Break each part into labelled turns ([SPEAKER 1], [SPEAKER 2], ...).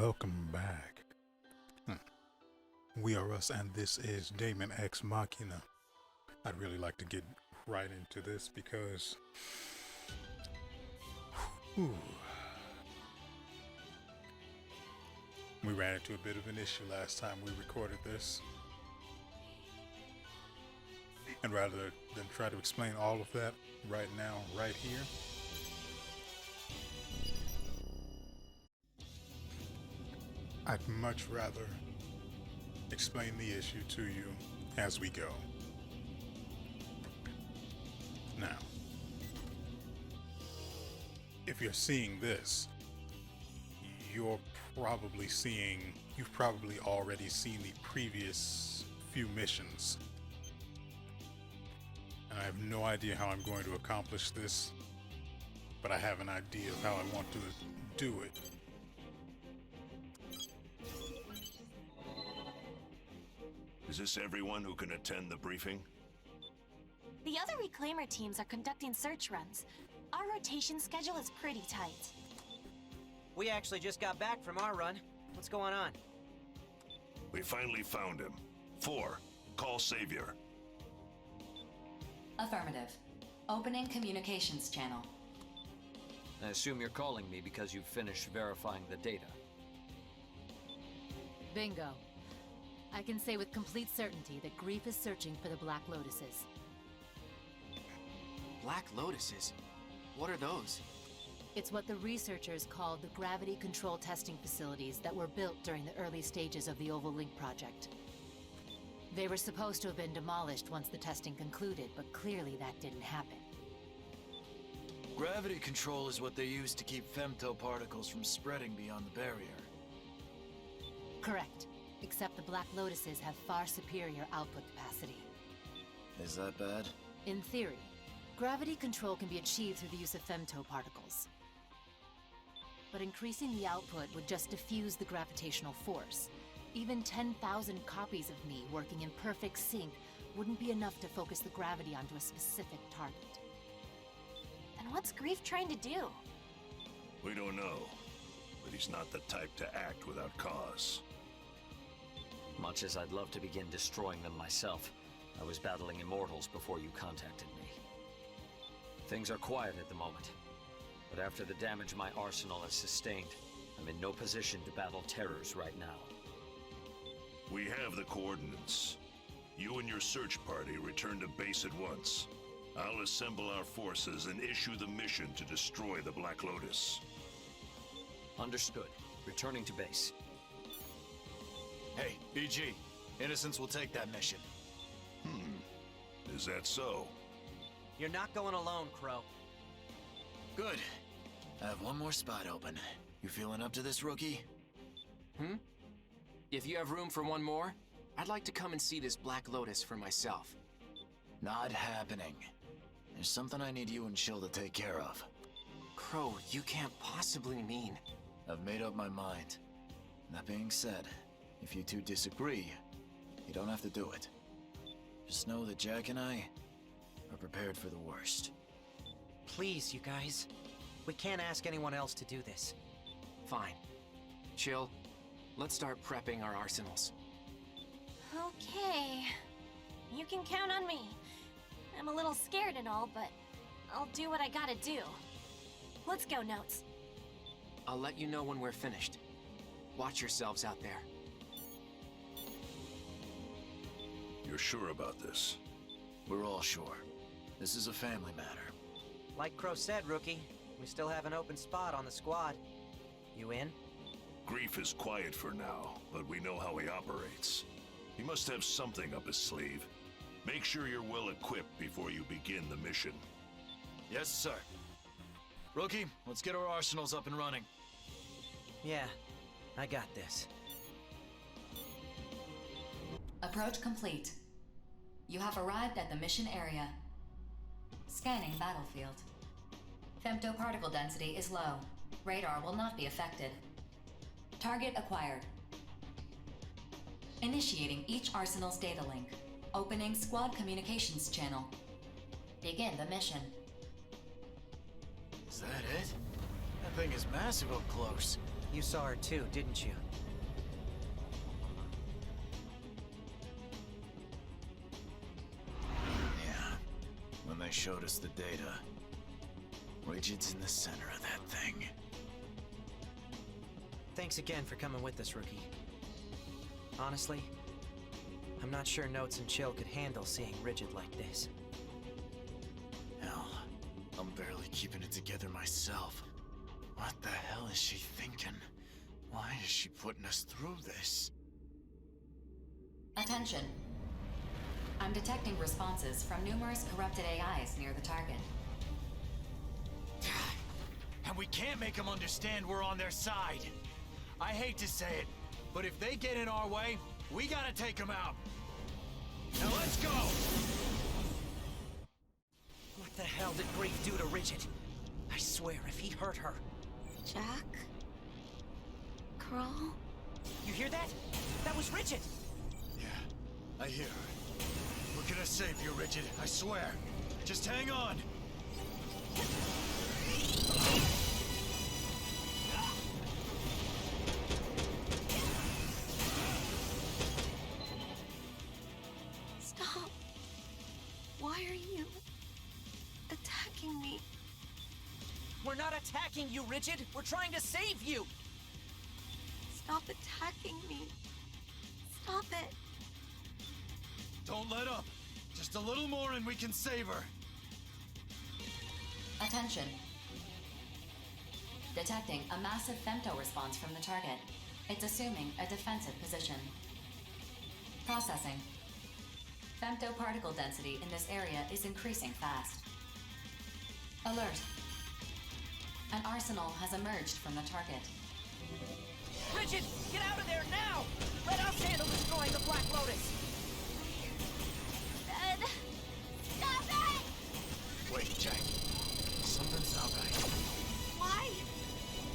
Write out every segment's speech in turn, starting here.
[SPEAKER 1] Welcome back. We are us, and this is Daemon X Machina. I'd really like to get right into this because we ran into a bit of an issue last time we recorded this. And rather than try to explain all of that right now, right here, I'd much rather explain the issue to you as we go. Now, if you're seeing this, you've probably already seen the previous few missions. And I have no idea how I'm going to accomplish this, but I have an idea of how I want to do it.
[SPEAKER 2] Is this everyone who can attend the briefing?
[SPEAKER 3] The other reclaimer teams are conducting search runs. Our rotation schedule is pretty tight.
[SPEAKER 4] We actually just got back from our run. What's going on?
[SPEAKER 2] We finally found him. 4. Call Savior.
[SPEAKER 5] Affirmative. Opening communications channel.
[SPEAKER 6] I assume you're calling me because you've finished verifying the data.
[SPEAKER 7] Bingo. I can say with complete certainty that Grief is searching for the Black Lotuses.
[SPEAKER 8] Black Lotuses? What are those?
[SPEAKER 7] It's what the researchers called the gravity control testing facilities that were built during the early stages of the Oval Link project. They were supposed to have been demolished once the testing concluded, but clearly that didn't happen.
[SPEAKER 8] Gravity control is what they use to keep femtoparticles from spreading beyond the barrier.
[SPEAKER 7] Correct. Except the Black Lotuses have far superior output capacity.
[SPEAKER 8] Is that bad?
[SPEAKER 7] In theory, gravity control can be achieved through the use of femtoparticles. But increasing the output would just diffuse the gravitational force. Even 10,000 copies of me working in perfect sync wouldn't be enough to focus the gravity onto a specific target.
[SPEAKER 3] Then what's Grief trying to do?
[SPEAKER 2] We don't know, but he's not the type to act without cause.
[SPEAKER 6] Much as I'd love to begin destroying them myself, I was battling immortals before you contacted me. Things are quiet at the moment, but after the damage my arsenal has sustained, I'm in no position to battle terrors right now.
[SPEAKER 2] We have the coordinates. You and your search party return to base at once. I'll assemble our forces and issue the mission to destroy the Black Lotus.
[SPEAKER 6] Understood. Returning to base.
[SPEAKER 8] Hey, BG. Innocents will take that mission.
[SPEAKER 2] Is that so?
[SPEAKER 4] You're not going alone, Crow.
[SPEAKER 8] Good. I have one more spot open. You feeling up to this, rookie?
[SPEAKER 9] If you have room for one more, I'd like to come and see this Black Lotus for myself.
[SPEAKER 8] Not happening. There's something I need you and Chill to take care of.
[SPEAKER 9] Crow, you can't possibly mean...
[SPEAKER 8] I've made up my mind. That being said, if you two disagree, you don't have to do it. Just know that Jack and I are prepared for the worst.
[SPEAKER 4] Please, you guys. We can't ask anyone else to do this.
[SPEAKER 9] Fine. Chill. Let's start prepping our arsenals.
[SPEAKER 3] Okay. You can count on me. I'm a little scared and all, but I'll do what I gotta do. Let's go, Notes.
[SPEAKER 9] I'll let you know when we're finished. Watch yourselves out there.
[SPEAKER 2] You're sure about this?
[SPEAKER 8] We're all sure. This is a family matter.
[SPEAKER 4] Like Crow said, Rookie, we still have an open spot on the squad. You in?
[SPEAKER 2] Grief is quiet for now, but we know how he operates. He must have something up his sleeve. Make sure you're well equipped before you begin the mission.
[SPEAKER 8] Yes, sir. Rookie, let's get our arsenals up and running.
[SPEAKER 4] Yeah, I got this.
[SPEAKER 5] Approach complete. You have arrived at the mission area. Scanning battlefield. Femtoparticle density is low. Radar will not be affected. Target acquired. Initiating each arsenal's data link. Opening squad communications channel. Begin the mission.
[SPEAKER 8] Is that it? That thing is massive up close.
[SPEAKER 4] You saw her too, didn't you?
[SPEAKER 8] Yeah. When they showed us the data. Rigid's in the center of that thing.
[SPEAKER 4] Thanks again for coming with us, Rookie. Honestly, I'm not sure Notes and Chill could handle seeing Rigid like this.
[SPEAKER 8] Hell, I'm barely keeping it together myself. What the hell is she thinking? Why is she putting us through this?
[SPEAKER 5] Attention. I'm detecting responses from numerous corrupted AIs near the target.
[SPEAKER 10] And we can't make them understand we're on their side. I hate to say it, but if they get in our way, we gotta take them out. Now let's go!
[SPEAKER 4] What the hell did Grief do to Rigid? I swear, if he hurt her...
[SPEAKER 3] Jack? Crawl?
[SPEAKER 4] You hear that? That was Rigid!
[SPEAKER 10] Yeah, I hear her. We're gonna save you, Rigid, I swear. Just hang on.
[SPEAKER 3] Stop. Why are you attacking me?
[SPEAKER 4] We're not attacking you, Rigid! We're trying to save you!
[SPEAKER 3] Stop attacking me. Stop it.
[SPEAKER 10] Don't let up. Just a little more and we can save her.
[SPEAKER 5] Attention. Detecting a massive femto response from the target. It's assuming a defensive position. Processing. Femto particle density in this area is increasing fast. Alert. An arsenal has emerged from the target.
[SPEAKER 4] Rigid, get out of there now! Let us handle destroying the Black Lotus!
[SPEAKER 3] Ed, stop it!
[SPEAKER 10] Wait, Jack. Something's not right.
[SPEAKER 3] Why?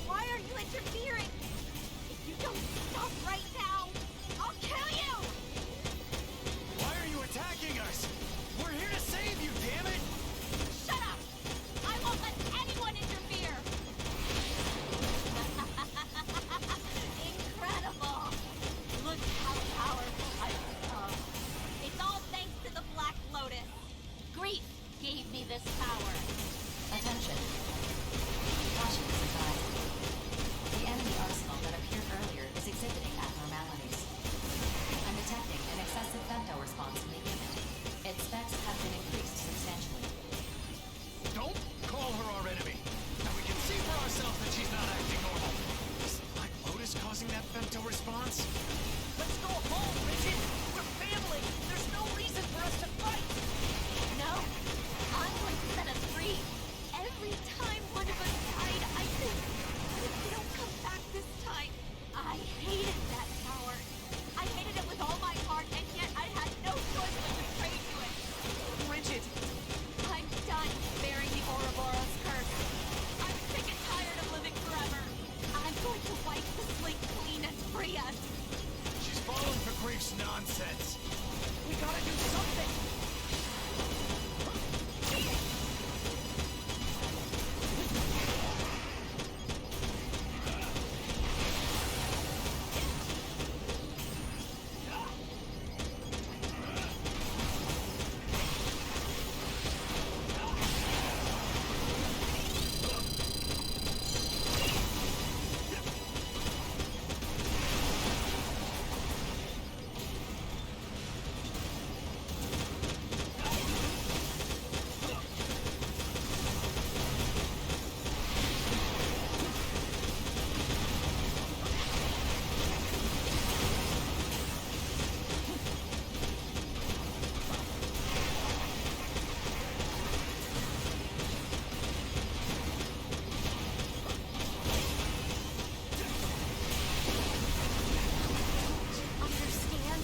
[SPEAKER 3] Why are you interfering? If you don't stop right now, I'll kill you!
[SPEAKER 10] Why are you attacking us? We're here to save you, damn it!
[SPEAKER 3] Shut up! I won't let anyone interfere! Incredible! Look how powerful I've become. It's all thanks to the Black Lotus. Grief gave me this power.
[SPEAKER 5] Attention. Caution is advised. The enemy arsenal that appeared earlier is exhibiting abnormalities. I'm detecting an excessive femto response in the unit. Its specs have been increased substantially.
[SPEAKER 10] Don't call her our enemy. Now we can see for ourselves that she's not acting normal. Is the Black Lotus causing that femto response?
[SPEAKER 4] Let's go home, Rigid! We're family! There's no reason for us to fight!
[SPEAKER 3] No, I'm going to set us free. Every time one of us died, I think, what if they don't come back this time? I hated that power. I hated it with all my heart, and yet I had no choice but to trade to it.
[SPEAKER 4] Rigid!
[SPEAKER 3] I'm done bearing the Ouroboros curse. I'm sick and tired of living forever. I'm going to wipe the slate clean and free us.
[SPEAKER 10] She's falling for Grief's nonsense.
[SPEAKER 4] We gotta do something!
[SPEAKER 3] Understand?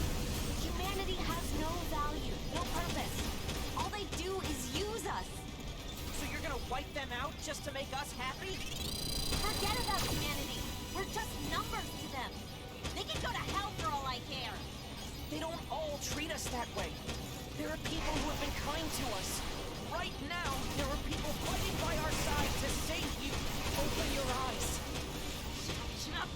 [SPEAKER 3] Humanity has no value, no purpose. All they do is use us.
[SPEAKER 4] So you're gonna wipe them out just to make us happy?
[SPEAKER 3] Forget about humanity. We're just numbers to them. They can go to hell for all I care.
[SPEAKER 4] They don't all treat us that way. There are people who have been kind to us. Right now, there are people fighting by our side to save you. Open your eyes.
[SPEAKER 3] Shut up.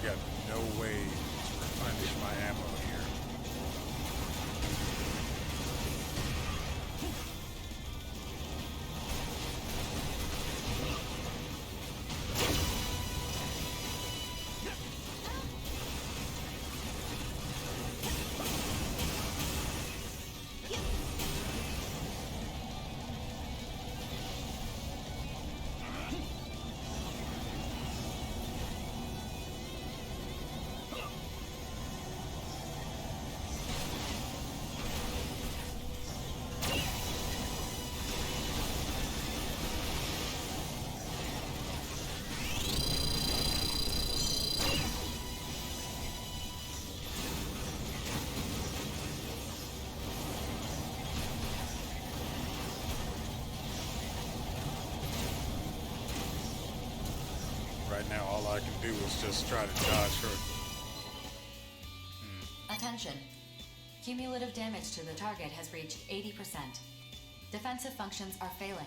[SPEAKER 1] I've got no way to replenish my ammo here. Right now, all I can do is just try to dodge her.
[SPEAKER 5] Attention. Cumulative damage to the target has reached 80%. Defensive functions are failing.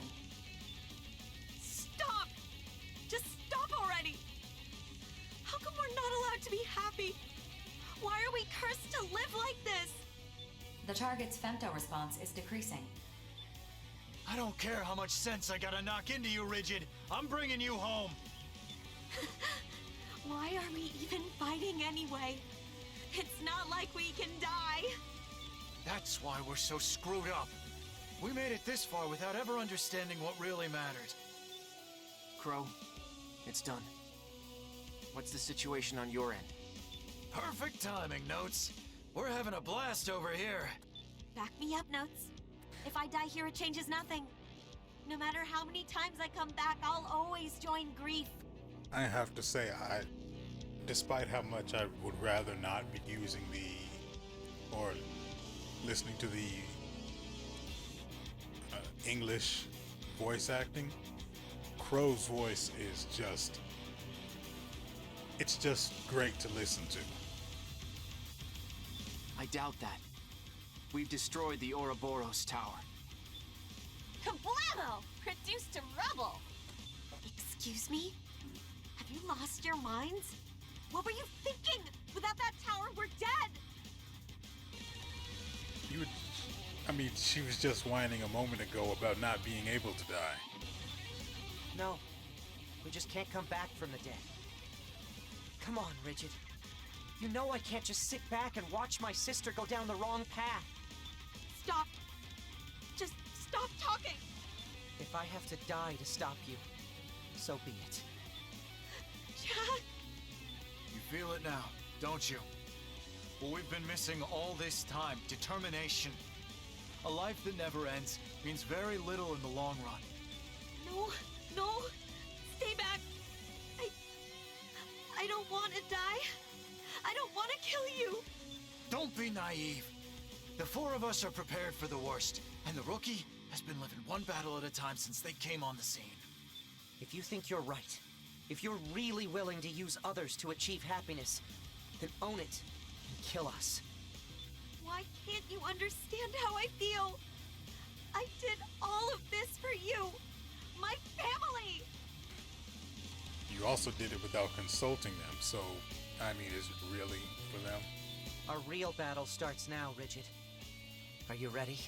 [SPEAKER 3] Stop! Just stop already! How come we're not allowed to be happy? Why are we cursed to live like this?
[SPEAKER 5] The target's femto response is decreasing.
[SPEAKER 10] I don't care how much sense I gotta knock into you, Rigid. I'm bringing you home.
[SPEAKER 3] Why are we even fighting anyway? It's not like we can die.
[SPEAKER 10] That's why we're so screwed up. We made it this far without ever understanding what really mattered.
[SPEAKER 9] Crow, it's done. What's the situation on your end?
[SPEAKER 10] Perfect timing, Notes. We're having a blast over here.
[SPEAKER 3] Back me up, Notes. If I die here, it changes nothing. No matter how many times I come back, I'll always join grief.
[SPEAKER 1] I have to say, despite how much I would rather not be using or listening to the English voice acting, Crow's voice is it's just great to listen to.
[SPEAKER 9] I doubt that. We've destroyed the Ouroboros Tower.
[SPEAKER 3] Kablamo! Reduced to rubble! Excuse me? Have you lost your minds? What were you thinking? Without that tower, we're dead!
[SPEAKER 1] She was just whining a moment ago about not being able to die.
[SPEAKER 4] No. We just can't come back from the dead. Come on, Rigid. You know I can't just sit back and watch my sister go down the wrong path.
[SPEAKER 3] Stop. Just stop talking.
[SPEAKER 4] If I have to die to stop you, so be it.
[SPEAKER 3] Jack.
[SPEAKER 10] You feel it now, don't you? What we've been missing all this time, determination. A life that never ends means very little in the long run.
[SPEAKER 3] No. Stay back. I don't want to die. I don't want to kill you.
[SPEAKER 10] Don't be naive. The four of us are prepared for the worst, and the rookie has been living one battle at a time since they came on the scene.
[SPEAKER 4] If you think you're right, if you're really willing to use others to achieve happiness, then own it and kill us.
[SPEAKER 3] Why can't you understand how I feel? I did all of this for you, my family.
[SPEAKER 1] You also did it without consulting them, so, is it really for them?
[SPEAKER 4] Our real battle starts now, Rigid. Are you ready?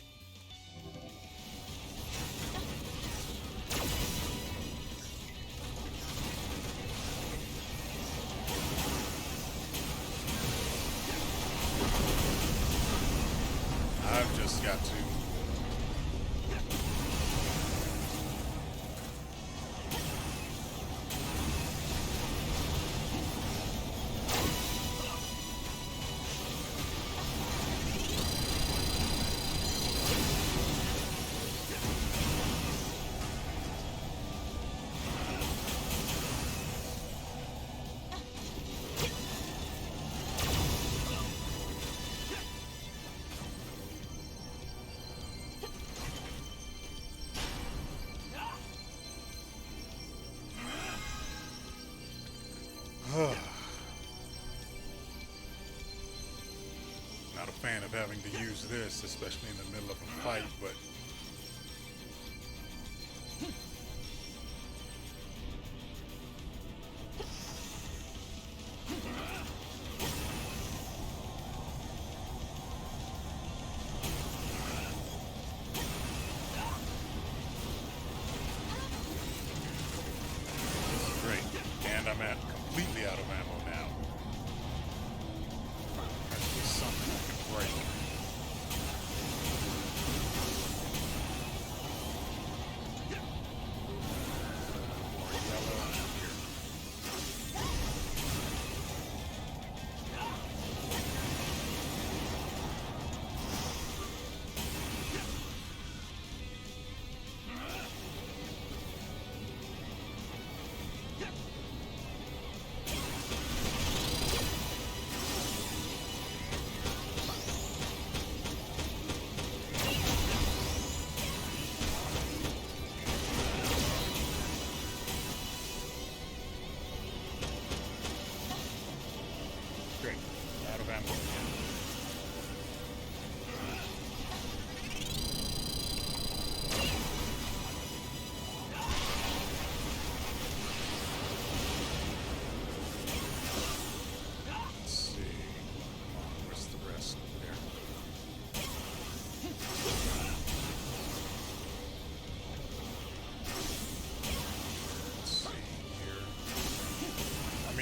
[SPEAKER 1] I've just got to... Not a fan of having to use this, especially in the middle of a fight, but...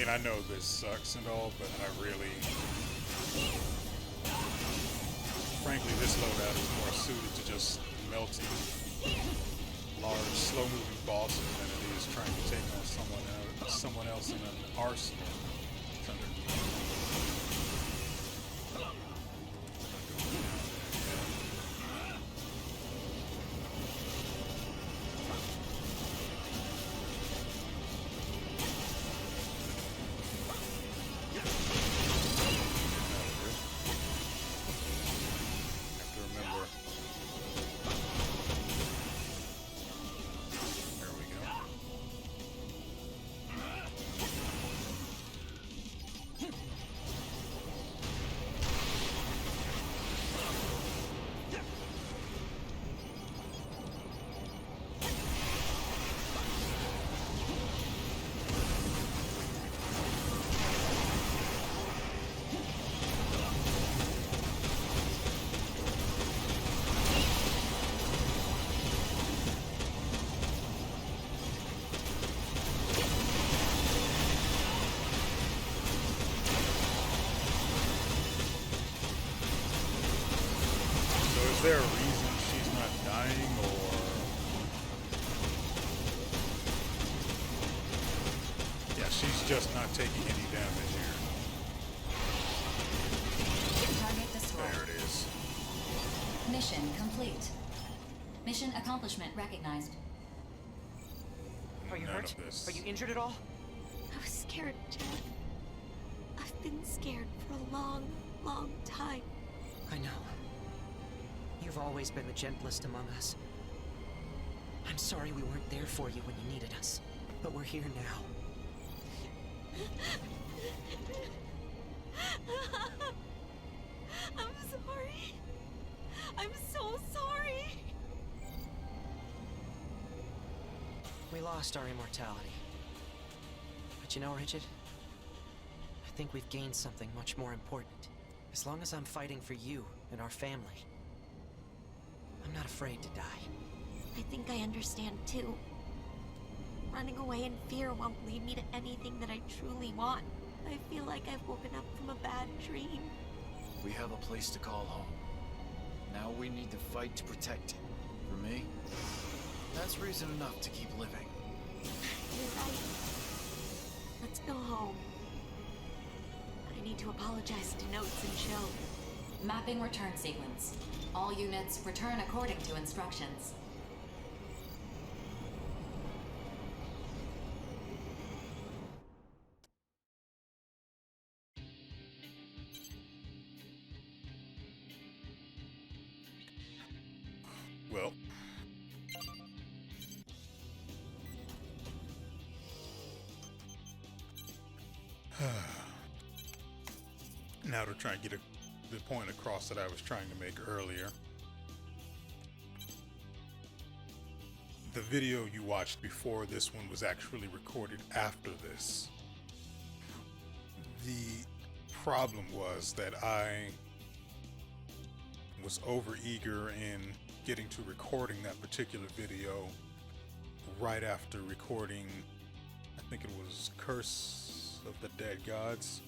[SPEAKER 1] mean, I know this sucks and all, but I really, frankly, this loadout is more suited to just melting large, slow-moving bosses than it is trying to take on someone else in an arsenal. Thunder. Is there a reason she's not dying, or yeah, she's just not taking any damage here.
[SPEAKER 5] Target destroyed.
[SPEAKER 1] There it is.
[SPEAKER 5] Mission complete. Mission accomplishment recognized.
[SPEAKER 4] Are you
[SPEAKER 1] None
[SPEAKER 4] hurt?
[SPEAKER 1] of this.
[SPEAKER 4] Are you injured at all?
[SPEAKER 3] I was scared, Jack. I've been scared for a long, long time.
[SPEAKER 4] I know. You've always been the gentlest among us. I'm sorry we weren't there for you when you needed us, but we're here now.
[SPEAKER 3] I'm sorry. I'm so sorry.
[SPEAKER 4] We lost our immortality. But you know, Rigid? I think we've gained something much more important. As long as I'm fighting for you and our family, I'm not afraid to die.
[SPEAKER 3] I think I understand too. Running away in fear won't lead me to anything that I truly want. I feel like I've woken up from a bad dream.
[SPEAKER 8] We have a place to call home. Now we need to fight to protect it. For me, that's reason enough to keep living.
[SPEAKER 3] You're right. Let's go home. I need to apologize to Notes and Chill.
[SPEAKER 5] Mapping return sequence. All units return according to instructions.
[SPEAKER 1] Well, now to try and get the point across that I was trying to make earlier. The video you watched before this one was actually recorded after this. The problem was that I was overeager in getting to recording that particular video right after recording, I think it was Curse of the Dead Gods.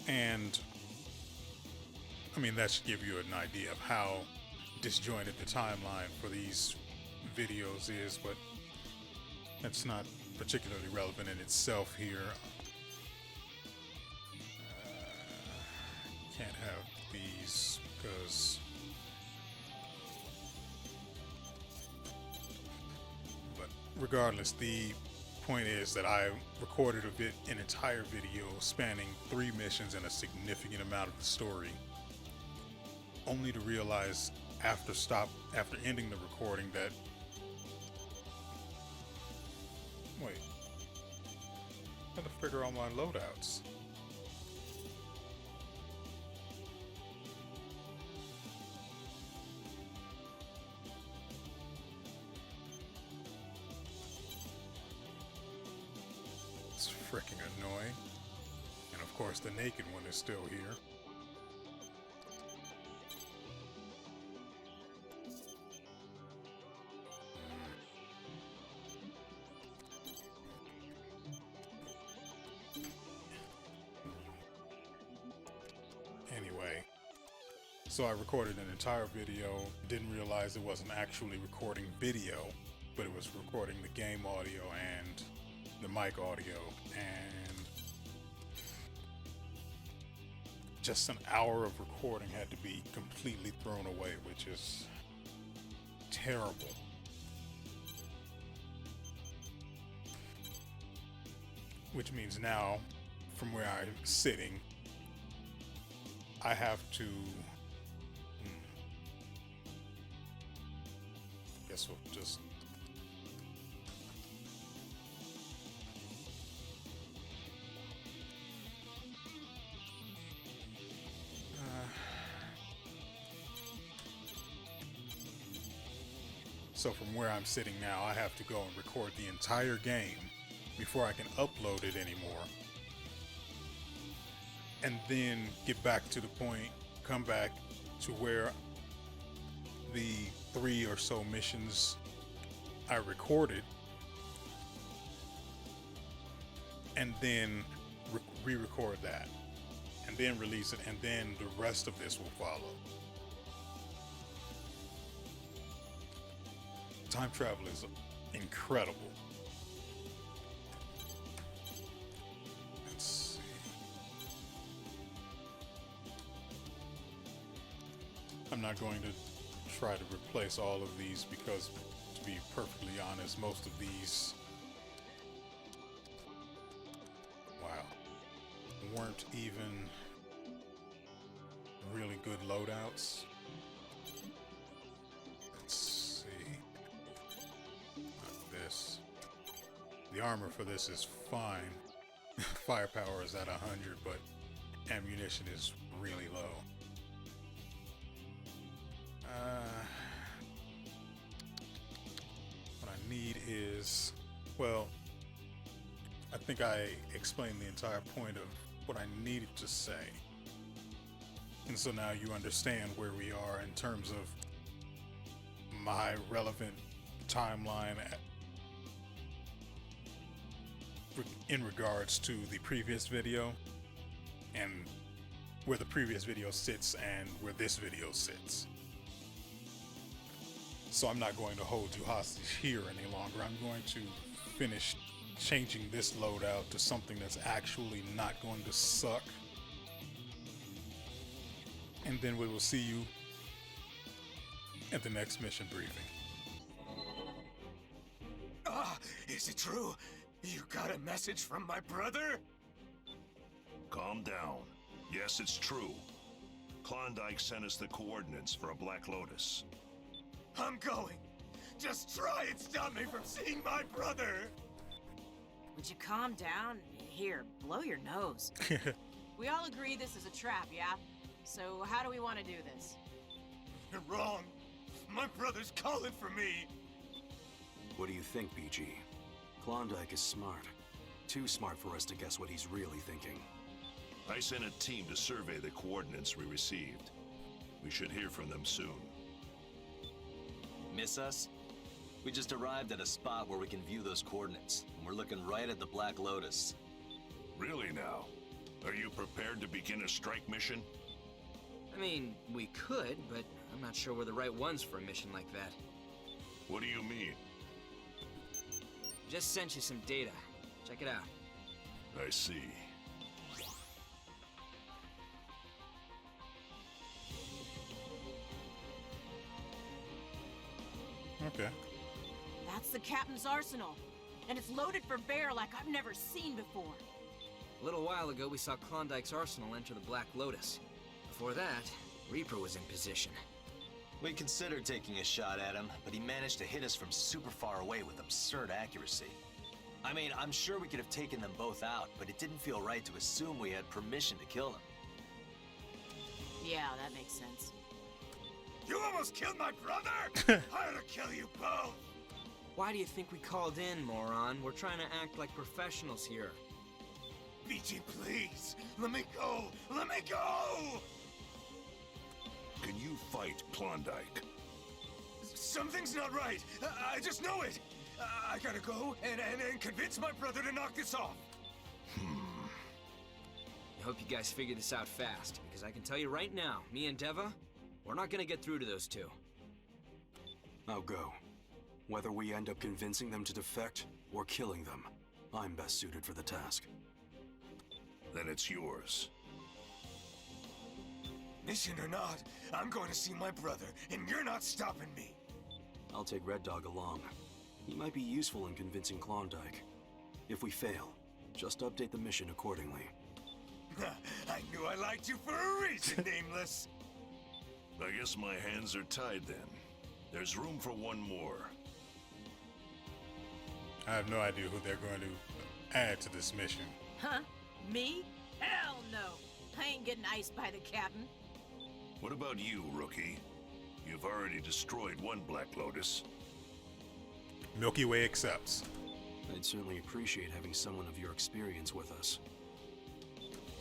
[SPEAKER 1] And I mean, that should give you an idea of how disjointed the timeline for these videos is, but that's not particularly relevant in itself here. Can't have these because, but regardless, the point is that I recorded an entire video spanning 3 missions and a significant amount of the story, only to realize after ending the recording that, wait, how to figure out my loadouts? It's freaking annoying. And of course the naked one is still here. So I recorded an entire video, didn't realize it wasn't actually recording video, but it was recording the game audio and the mic audio, and just an hour of recording had to be completely thrown away, which is terrible. Which means now, from where I'm sitting, I have to guess we'll just so from where I'm sitting now, I have to go and record the entire game before I can upload it anymore. And then get back to the point, come back to where the 3 or so missions I recorded, and then re-record that, and then release it, and then the rest of this will follow. Time travel is incredible. Let's see. I'm not going to try to replace all of these because, to be perfectly honest, most of these, wow, weren't even really good loadouts. Let's see. Not this. The armor for this is fine. Firepower is at 100, but ammunition is really low. What I need is, well, I think I explained the entire point of what I needed to say. And so now you understand where we are in terms of my relevant timeline in regards to the previous video, and where the previous video sits and where this video sits. So I'm not going to hold you hostage here any longer. I'm going to finish changing this loadout to something that's actually not going to suck. And then we will see you at the next mission briefing.
[SPEAKER 10] Is it true? You got a message from my brother?
[SPEAKER 2] Calm down. Yes, it's true. Klondike sent us the coordinates for a Black Lotus.
[SPEAKER 10] I'm going. Just try and stop me from seeing my brother.
[SPEAKER 11] Would you calm down? Here, blow your nose. We all agree this is a trap, yeah? So how do we want to do this?
[SPEAKER 10] You're wrong. My brother's calling for me.
[SPEAKER 12] What do you think, BG? Klondike is smart. Too smart for us to guess what he's really thinking.
[SPEAKER 2] I sent a team to survey the coordinates we received. We should hear from them soon.
[SPEAKER 13] Miss us? We just arrived at a spot where we can view those coordinates, and we're looking right at the Black Lotus.
[SPEAKER 2] Really now? Are you prepared to begin a strike mission?
[SPEAKER 9] I mean, we could, but I'm not sure we're the right ones for a mission like that.
[SPEAKER 2] What do you mean?
[SPEAKER 9] Just sent you some data. Check it out.
[SPEAKER 2] I see.
[SPEAKER 1] Okay.
[SPEAKER 11] That's the captain's arsenal. And it's loaded for bear like I've never seen before.
[SPEAKER 9] A little while ago, we saw Klondike's arsenal enter the Black Lotus. Before that, Reaper was in position.
[SPEAKER 13] We considered taking a shot at him, but he managed to hit us from super far away with absurd accuracy. I mean, I'm sure we could have taken them both out, but it didn't feel right to assume we had permission to kill him.
[SPEAKER 11] Yeah, that makes sense.
[SPEAKER 10] You almost killed my brother! I ought to kill you both!
[SPEAKER 9] Why do you think we called in, moron? We're trying to act like professionals here.
[SPEAKER 10] BG, please! Let me go! Let me go!
[SPEAKER 2] Can you fight Klondike?
[SPEAKER 10] Something's not right! I just know it! I gotta go and convince my brother to knock this off!
[SPEAKER 9] I hope you guys figure this out fast, because I can tell you right now, me and Deva, We're not gonna get through to those two.
[SPEAKER 12] I'll go. Whether we end up convincing them to defect or killing them, I'm best suited for the task.
[SPEAKER 2] Then it's yours.
[SPEAKER 14] Mission or not, I'm going to see my brother, and you're not stopping me.
[SPEAKER 12] I'll take Red Dog along. He might be useful in convincing Klondike. If we fail, just update the mission accordingly.
[SPEAKER 14] I knew I liked you for a reason, Nameless.
[SPEAKER 2] I guess my hands are tied then. There's room for one more.
[SPEAKER 1] I have no idea who they're going to add to this mission.
[SPEAKER 11] Huh? Me? Hell no! I ain't getting iced by the captain.
[SPEAKER 2] What about you, rookie? You've already destroyed one Black Lotus.
[SPEAKER 1] Milky Way accepts.
[SPEAKER 12] I'd certainly appreciate having someone of your experience with us.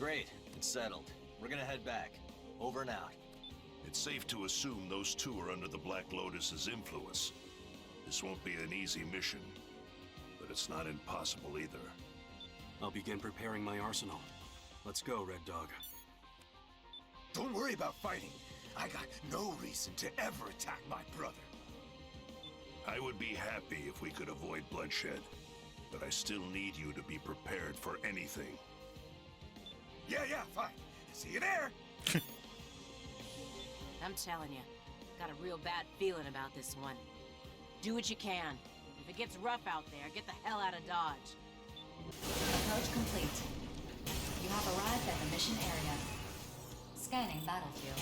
[SPEAKER 13] Great, it's settled. We're gonna head back. Over and out.
[SPEAKER 2] It's safe to assume those two are under the Black Lotus's influence. This won't be an easy mission, but it's not impossible either.
[SPEAKER 12] I'll begin preparing my arsenal. Let's go, Red Dog.
[SPEAKER 14] Don't worry about fighting. I got no reason to ever attack my brother.
[SPEAKER 2] I would be happy if we could avoid bloodshed, but I still need you to be prepared for anything.
[SPEAKER 14] Yeah, fine. See you there.
[SPEAKER 11] I'm telling you, got a real bad feeling about this one. Do what you can. If it gets rough out there, get the hell out of Dodge.
[SPEAKER 5] Approach complete. You have arrived at the mission area. Scanning battlefield.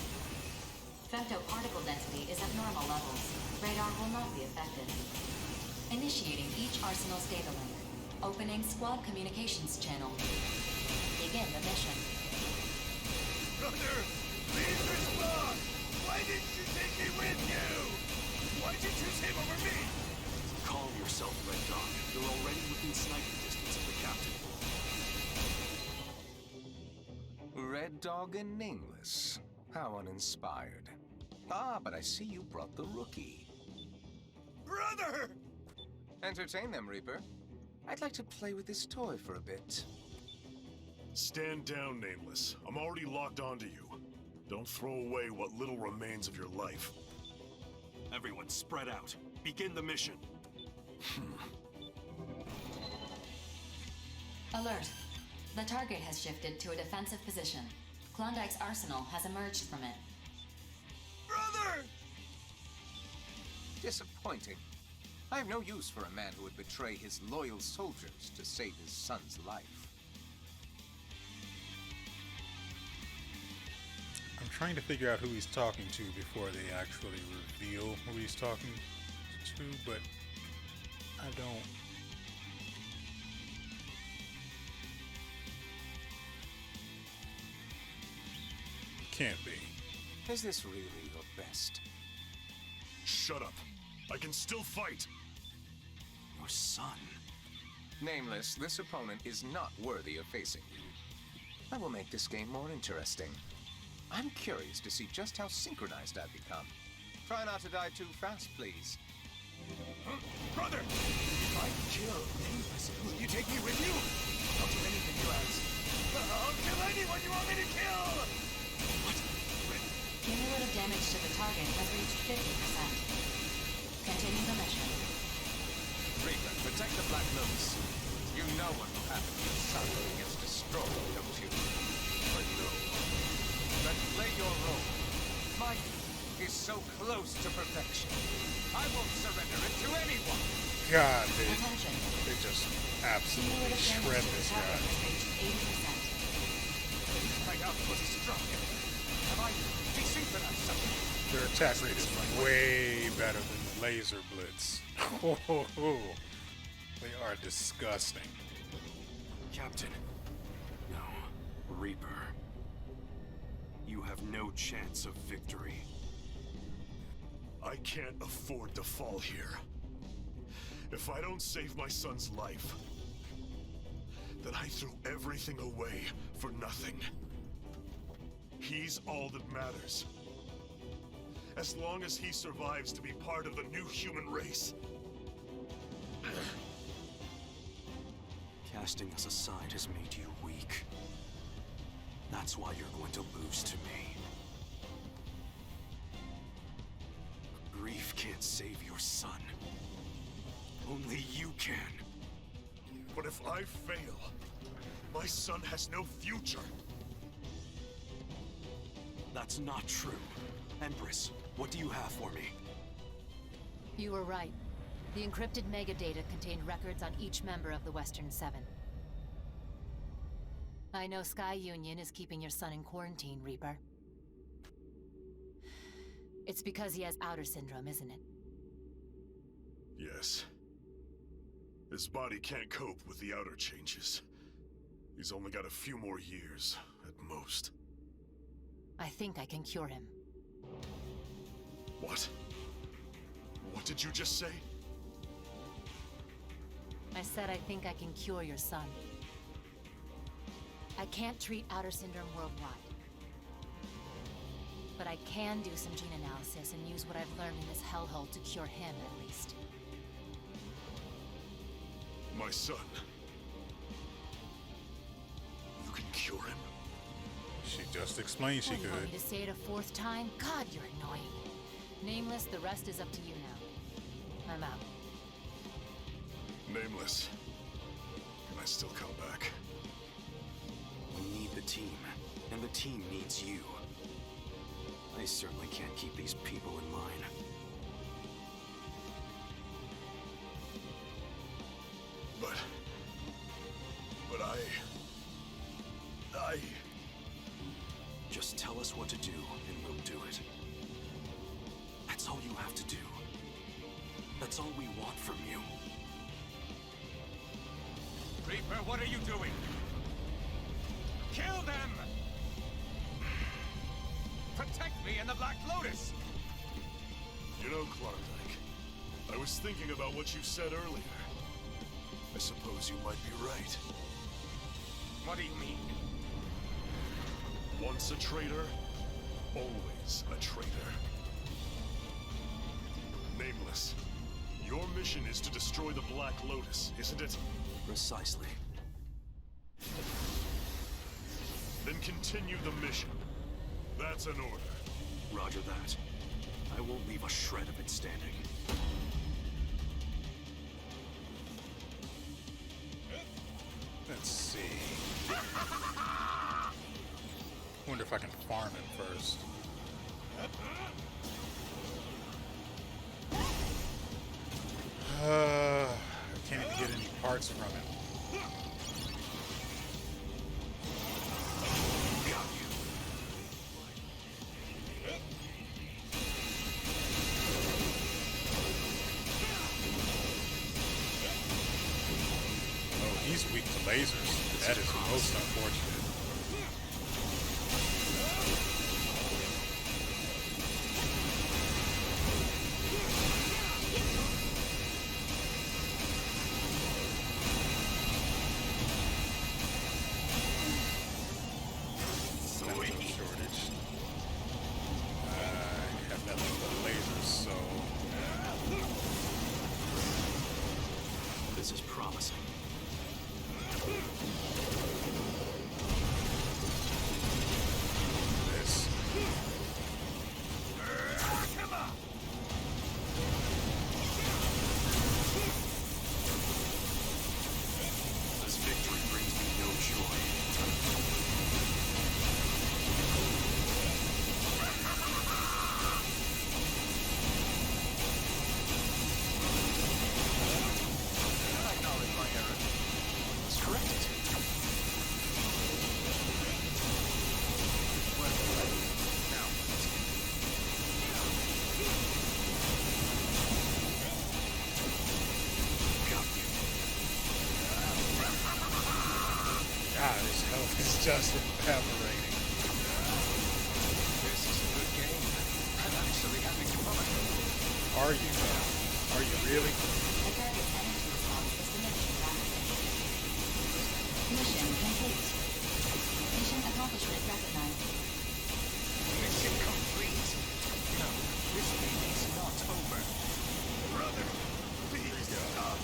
[SPEAKER 5] Femtoparticle density is at normal levels. Radar will not be affected. Initiating each arsenal's data link. Opening squad communications channel. Begin the mission.
[SPEAKER 14] Brother, please respond! Why didn't you take me with you? Why did you choose him over me?
[SPEAKER 12] Calm yourself, Red Dog. You're already within sniping distance of the captain.
[SPEAKER 15] Red Dog and Nameless. How uninspired. Ah, but I see you brought the rookie.
[SPEAKER 14] Brother!
[SPEAKER 15] Entertain them, Reaper. I'd like to play with this toy for a bit.
[SPEAKER 2] Stand down, Nameless. I'm already locked onto you. Don't throw away what little remains of your life.
[SPEAKER 12] Everyone spread out. Begin the mission.
[SPEAKER 5] Alert. The target has shifted to a defensive position. Klondike's arsenal has emerged from it.
[SPEAKER 14] Brother!
[SPEAKER 15] Disappointing. I have no use for a man who would betray his loyal soldiers to save his son's life.
[SPEAKER 1] I'm trying to figure out who he's talking to before they actually reveal who he's talking to, but I don't. Can't be.
[SPEAKER 15] Is this really your best?
[SPEAKER 2] Shut up. I can still fight.
[SPEAKER 12] Your son?
[SPEAKER 15] Nameless, this opponent is not worthy of facing you. I will make this game more interesting. I'm curious to see just how synchronized I've become. Try not to die too fast, please.
[SPEAKER 14] Brother! If I kill Nameless, will you take me with you? I'll do anything you ask. I'll kill anyone you want me to kill! What?
[SPEAKER 5] Cumulative damage to the target has reached 50%. Continue the mission.
[SPEAKER 15] Reaper, protect the Black Lotus. You know what will happen to your son when he gets destroyed, don't you?
[SPEAKER 2] I know.
[SPEAKER 15] Then play your role. My youth is so close to perfection. I won't surrender it to anyone.
[SPEAKER 1] God, they just absolutely shred this guy.
[SPEAKER 15] My output is strong. Have I desynchronized something?
[SPEAKER 1] Their attack rate is way better than the laser blitz. They are disgusting.
[SPEAKER 12] Captain. No. Reaper. You have no chance of victory.
[SPEAKER 2] I can't afford to fall here. If I don't save my son's life, then I threw everything away for nothing. He's all that matters. As long as he survives to be part of the new human race.
[SPEAKER 12] Casting us aside has made you weak. That's why you're going to lose to me. can't save your son. Only you can.
[SPEAKER 14] But if I fail, my son has no future.
[SPEAKER 12] That's not true. Empress, what do you have for me?
[SPEAKER 7] You were right. The encrypted megadata contained records on each member of the Western Seven. I know Sky Union is keeping your son in quarantine, Reaper. It's because he has outer syndrome, isn't it?
[SPEAKER 14] Yes. His body can't cope with the outer changes. He's only got a few more years, at most.
[SPEAKER 7] I think I can cure him.
[SPEAKER 14] What? What did you just say?
[SPEAKER 7] I said I think I can cure your son. I can't treat outer syndrome worldwide. But I can do some gene analysis and use what I've learned in this hellhole to cure him, at least.
[SPEAKER 14] My son. You can cure him?
[SPEAKER 1] She just explained she
[SPEAKER 7] You want
[SPEAKER 1] could.
[SPEAKER 7] me to say it a fourth time? God, you're annoying. Nameless, the rest is up to you now. I'm out.
[SPEAKER 14] Nameless. Can I still come back?
[SPEAKER 12] We need the team, and the team needs you. I certainly can't keep these people in line.
[SPEAKER 14] But I...
[SPEAKER 12] Just tell us what to do, and we'll do it. That's all you have to do. That's all we want from you.
[SPEAKER 14] Reaper, what are you doing? Kill them! Protect me and the Black Lotus! You know, Klondike, I was thinking about what you said earlier. I suppose you might be right. What do you mean? Once a traitor, always a traitor. Nameless, your mission is to destroy the Black Lotus, isn't it?
[SPEAKER 12] Precisely.
[SPEAKER 14] Then continue the mission. That's an order.
[SPEAKER 12] Roger that. I won't leave a shred of it standing.
[SPEAKER 1] Let's see. Wonder if I can farm him first. I can't even get any parts from him. Oh, he's weak to lasers. That is most unfortunate.
[SPEAKER 12] This is promising.
[SPEAKER 1] This.
[SPEAKER 12] This victory brings me no joy.
[SPEAKER 1] God, his health is just evaporating.
[SPEAKER 15] This is a good game. I'm actually having fun.
[SPEAKER 1] Are you? Are you really?
[SPEAKER 5] The target's energy response is diminishing rapidly. Mission complete. Mission accomplishment recognized.
[SPEAKER 15] Mission complete. No, this game is not over.
[SPEAKER 14] Brother, please stop.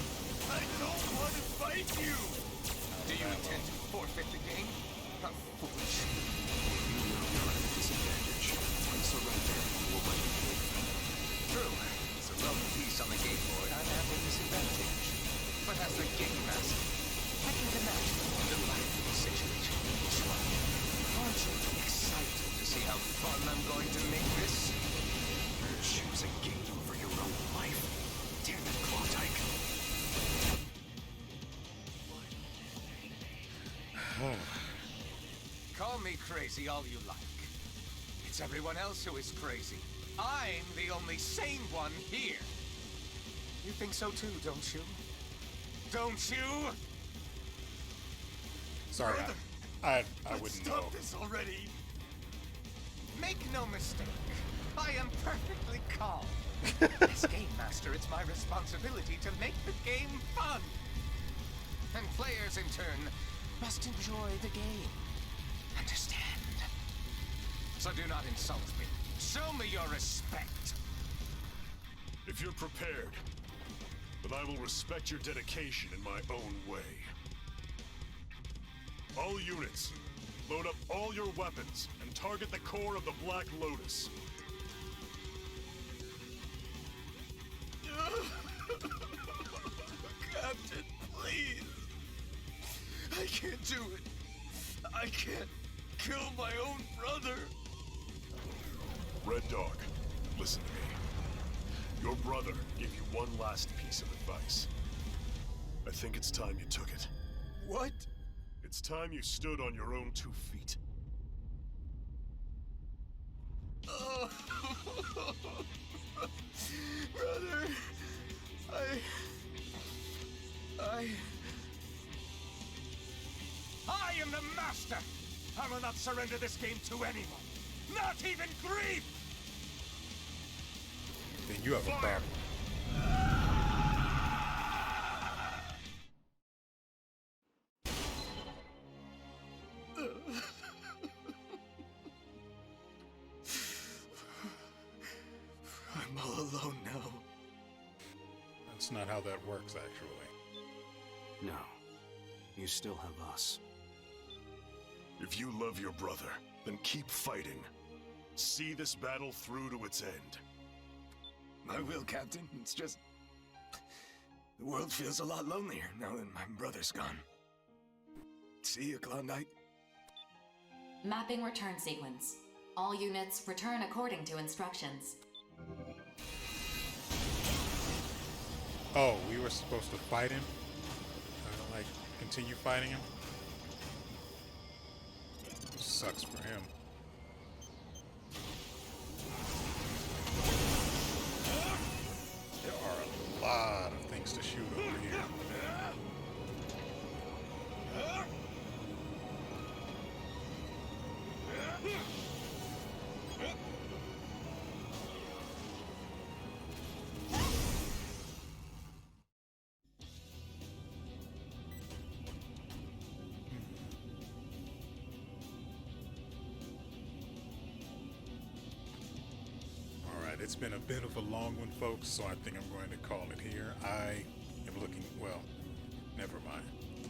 [SPEAKER 14] I don't want to fight you.
[SPEAKER 15] Do you intend to forfeit the game? How foolish.
[SPEAKER 12] You know you're at a disadvantage. Surrender, and we'll let you live.
[SPEAKER 15] True. So as the game master, I can't imagine the life of the situation. So, aren't you excited to see how fun I'm going to make this?
[SPEAKER 12] Choose a game over your own life. Damn it, Klondike.
[SPEAKER 15] Call me crazy all you like. It's everyone else who is crazy. I'm the only sane one here. You think so too, don't you? Don't you?
[SPEAKER 1] Sorry, I wouldn't know.
[SPEAKER 15] Stop this already. Make no mistake. I am perfectly calm. As game master, it's my responsibility to make the game fun. And players, in turn, must enjoy the game. Understand? So do not insult me. Show me your respect.
[SPEAKER 14] If you're prepared, then I will respect your dedication in my own way. All units, load up all your weapons and target the core of the Black Lotus.
[SPEAKER 10] Captain, please. I can't do it. I can't kill my own brother.
[SPEAKER 14] Red Dog, listen to me. Your brother gave you one last piece of advice. I think it's time you took it.
[SPEAKER 10] What?
[SPEAKER 14] It's time you stood on your own 2 feet.
[SPEAKER 10] Oh. Brother,
[SPEAKER 15] I am the master! I will not surrender this game to anyone. Not even grief!
[SPEAKER 1] Then you have a problem.
[SPEAKER 10] I'm all alone now.
[SPEAKER 1] That's not how that works, actually.
[SPEAKER 12] No. You still have us.
[SPEAKER 14] If you love your brother, then keep fighting. See this battle through to its end.
[SPEAKER 10] I will, Captain. It's just... the world feels a lot lonelier now that my brother's gone. See you, Klondike.
[SPEAKER 5] Mapping return sequence. All units return according to instructions.
[SPEAKER 1] Oh, we were supposed to fight him? Like, continue fighting him? Sucks for him. There are a lot of things to shoot over here. It's been a bit of a long one, folks, so I think I'm going to call it here. I am looking, well, never mind.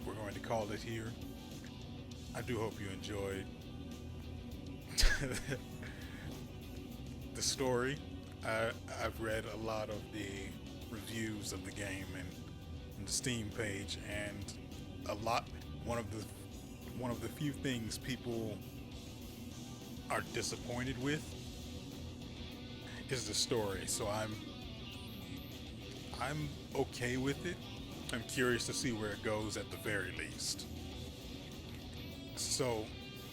[SPEAKER 1] We're going to call it here. I do hope you enjoyed the story. I've read a lot of the reviews of the game and the Steam page, and one of the few things people are disappointed with is the story. So I'm okay with it. I'm curious to see where it goes at the very least. So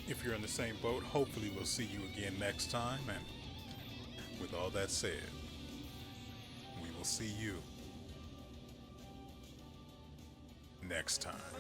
[SPEAKER 1] if you're in the same boat, hopefully we'll see you again next time. And with all that said, we will see you next time.